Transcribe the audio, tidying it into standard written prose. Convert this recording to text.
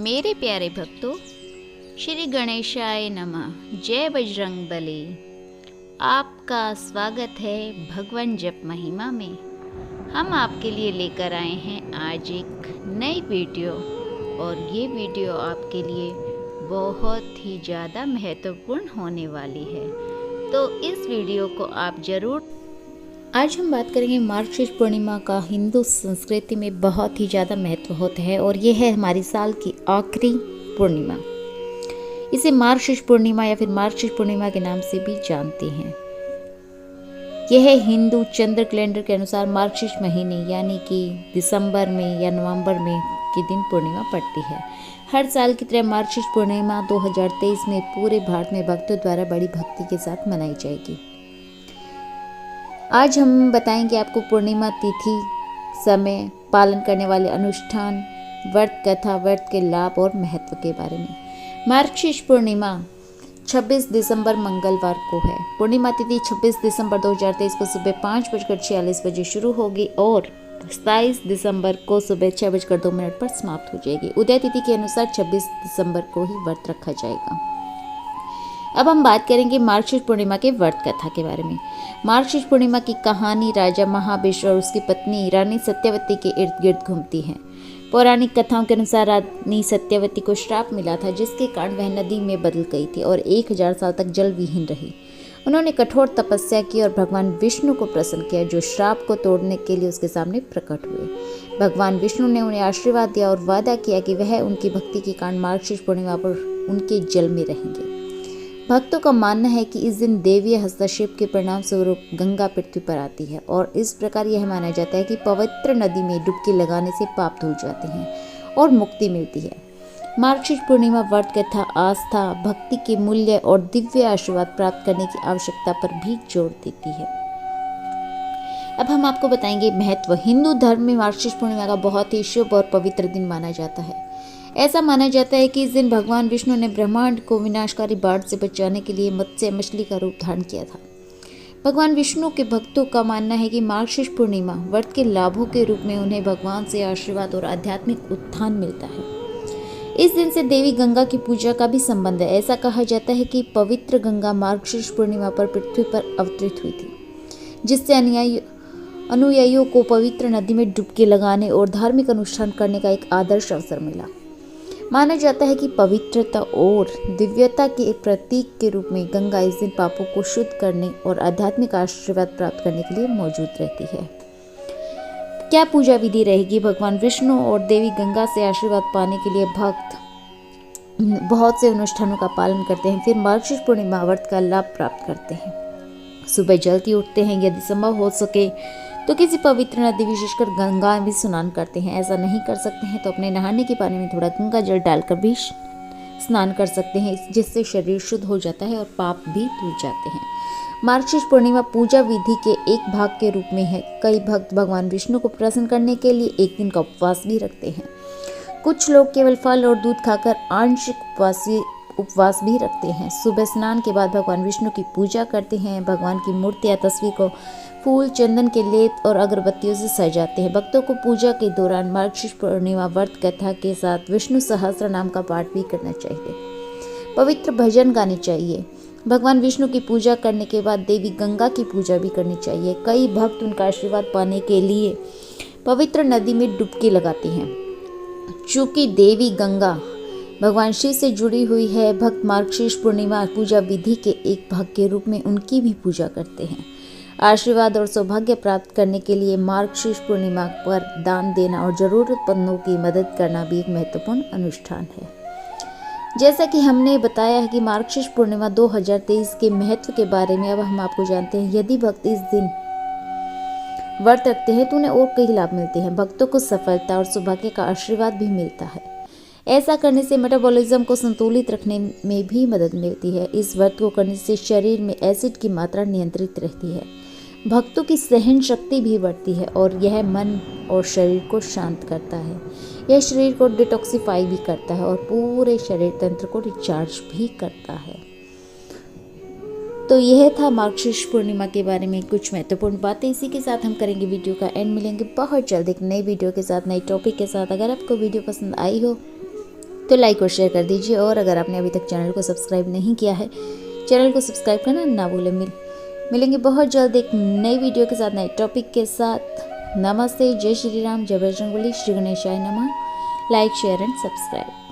मेरे प्यारे भक्तों, श्री गणेशाय नमः। जय बजरंगबली। आपका स्वागत है भगवान जप महिमा में। हम आपके लिए लेकर आए हैं आज एक नई वीडियो, और ये वीडियो आपके लिए बहुत ही ज़्यादा महत्वपूर्ण होने वाली है, तो इस वीडियो को आप ज़रूर। आज हम बात करेंगे मार्गशीर्ष पूर्णिमा का हिंदू संस्कृति में बहुत ही ज़्यादा महत्व होता है, और ये है हमारी साल की आखिरी पूर्णिमा। इसे मार्गशीर्ष पूर्णिमा या फिर मार्गशीर्ष पूर्णिमा के नाम से भी जानते हैं। यह हिंदू चंद्र कैलेंडर के अनुसार मार्गशीर्ष महीने यानी कि दिसंबर में या नवंबर में के दिन पूर्णिमा पड़ती है। हर साल की तरह मार्गशीर्ष पूर्णिमा 2023 में पूरे भारत में भक्तों द्वारा बड़ी भक्ति के साथ मनाई जाएगी। आज हम बताएंगे आपको पूर्णिमा तिथि, समय, पालन करने वाले अनुष्ठान, व्रत कथा, व्रत के लाभ और महत्व के बारे में। मार्गशीर्ष पूर्णिमा 26 दिसंबर मंगलवार को है। पूर्णिमा तिथि 26 दिसंबर 2023 को सुबह 5:46 बजे शुरू होगी और 27 दिसंबर को सुबह 6:02 पर समाप्त हो जाएगी। उदय तिथि के अनुसार 26 दिसंबर को ही व्रत रखा जाएगा। अब हम बात करेंगे मार्गशीर्ष पूर्णिमा के व्रत कथा के बारे में। मार्गशीर्ष पूर्णिमा की कहानी राजा महाबेश और उसकी पत्नी रानी सत्यवती के इर्द गिर्द घूमती है। पौराणिक कथाओं के अनुसार रानी सत्यवती को श्राप मिला था, जिसके कारण वह नदी में बदल गई थी और 1000 साल तक जल विहीन रही। उन्होंने कठोर तपस्या की और भगवान विष्णु को प्रसन्न किया, जो श्राप को तोड़ने के लिए उसके सामने प्रकट हुए। भगवान विष्णु ने उन्हें आशीर्वाद दिया और वादा किया कि वह उनकी भक्ति के कारण मार्गशीर्ष पूर्णिमा पर उनके जल में रहेंगे। भक्तों का मानना है कि इस दिन देवीय हस्तक्षेप के परिणाम स्वरूप गंगा पृथ्वी पर आती है, और इस प्रकार यह माना जाता है कि पवित्र नदी में डुबकी लगाने से पाप धुल जाते हैं और मुक्ति मिलती है। मार्गशीर्ष पूर्णिमा व्रत कथा आस्था, भक्ति के मूल्य और दिव्य आशीर्वाद प्राप्त करने की आवश्यकता पर भी जोर देती है। अब हम आपको बताएंगे महत्व। हिंदू धर्म में मार्गशीर्ष पूर्णिमा का बहुत ही शुभ और पवित्र दिन माना जाता है। ऐसा माना जाता है कि इस दिन भगवान विष्णु ने ब्रह्मांड को विनाशकारी बाढ़ से बचाने के लिए मत्स्य मछली का रूप धारण किया था। भगवान विष्णु के भक्तों का मानना है कि मार्गशीर्ष पूर्णिमा व्रत के लाभों के रूप में उन्हें भगवान से आशीर्वाद और आध्यात्मिक उत्थान मिलता है। इस दिन से देवी गंगा की पूजा का भी संबंध है। ऐसा कहा जाता है कि पवित्र गंगा मार्गशीर्ष पूर्णिमा पर पृथ्वी पर अवतरित हुई थी, जिससे अनुयायियों को पवित्र नदी में डुबकी लगाने और धार्मिक अनुष्ठान करने का एक आदर्श अवसर मिला। माना जाता है कि पवित्रता और दिव्यता के एक प्रतीक के रूप में गंगा इस दिन पापों को शुद्ध करने और आध्यात्मिक आशीर्वाद प्राप्त करने के लिए मौजूद रहती है। क्या पूजा विधि रहेगी? भगवान विष्णु और देवी गंगा से आशीर्वाद पाने के लिए भक्त बहुत से अनुष्ठानों का पालन करते हैं, फिर मार्गशीर्ष पूर्णिमा व्रत का लाभ प्राप्त करते हैं। सुबह जल्दी उठते हैं, यदि संभव हो सके तो किसी पवित्र नदी विशेषकर गंगा में स्नान करते हैं। ऐसा नहीं कर सकते हैं तो अपने नहाने के पानी में थोड़ा गंगा जल डालकर भी स्नान कर सकते हैं, जिससे शरीर शुद्ध हो जाता है और पाप भी धुल जाते हैं। मार्गशीर्ष पूर्णिमा पूजा विधि के एक भाग के रूप में है। कई भक्त भगवान विष्णु को प्रसन्न करने के लिए एक दिन का उपवास भी रखते हैं। कुछ लोग केवल फल और दूध खाकर आंशिक उपवास भी रखते हैं। सुबह स्नान के बाद भगवान विष्णु की पूजा करते हैं। भगवान की मूर्ति या तस्वीर को फूल, चंदन के लेप और अगरबत्तियों से सजाते हैं। भक्तों को पूजा के दौरान मार्गशीर्ष पूर्णिमा व्रत कथा के साथ विष्णु सहस्त्र नाम का पाठ भी करना चाहिए। पवित्र भजन गाने चाहिए। भगवान विष्णु की पूजा करने के बाद देवी गंगा की पूजा भी करनी चाहिए। कई भक्त उनका आशीर्वाद पाने के लिए पवित्र नदी में डुबकी लगाते हैं। चूँकि देवी गंगा भगवान शिव से जुड़ी हुई है, भक्त मार्गशीर्ष पूर्णिमा पूजा विधि के एक भाग के रूप में उनकी भी पूजा करते हैं। आशीर्वाद और सौभाग्य प्राप्त करने के लिए मार्गशीर्ष पूर्णिमा पर दान देना और जरूरतमंदों की मदद करना भी एक महत्वपूर्ण अनुष्ठान है। जैसा कि हमने बताया है कि मार्गशीर्ष पूर्णिमा 2023 के महत्व के बारे में अब हम आपको जानते हैं। यदि भक्त इस दिन व्रत रखते हैं तो उन्हें और कई लाभ मिलते हैं। भक्तों को सफलता और सौभाग्य का आशीर्वाद भी मिलता है। ऐसा करने से मेटाबॉलिज्म को संतुलित रखने में भी मदद मिलती है। इस व्रत को करने से शरीर में एसिड की मात्रा नियंत्रित रहती है। भक्तों की सहन शक्ति भी बढ़ती है और यह मन और शरीर को शांत करता है। यह शरीर को डिटॉक्सिफाई भी करता है और पूरे शरीर तंत्र को रिचार्ज भी करता है। तो यह था मार्गशीर्ष पूर्णिमा के बारे में कुछ महत्वपूर्ण बातें। इसी के साथ हम करेंगे वीडियो का एंड। मिलेंगे बहुत जल्द एक नई वीडियो के साथ, नई टॉपिक के साथ। अगर आपको वीडियो पसंद आई हो तो लाइक और शेयर कर दीजिए। और अगर आपने अभी तक चैनल को सब्सक्राइब नहीं किया है, चैनल को सब्सक्राइब करना ना भूलें। मिलेंगे बहुत जल्द एक नई वीडियो के साथ, नए टॉपिक के साथ। नमस्ते, जय श्री राम, जय बजरंगबली, श्री गणेशाय नमः। Like, share and subscribe.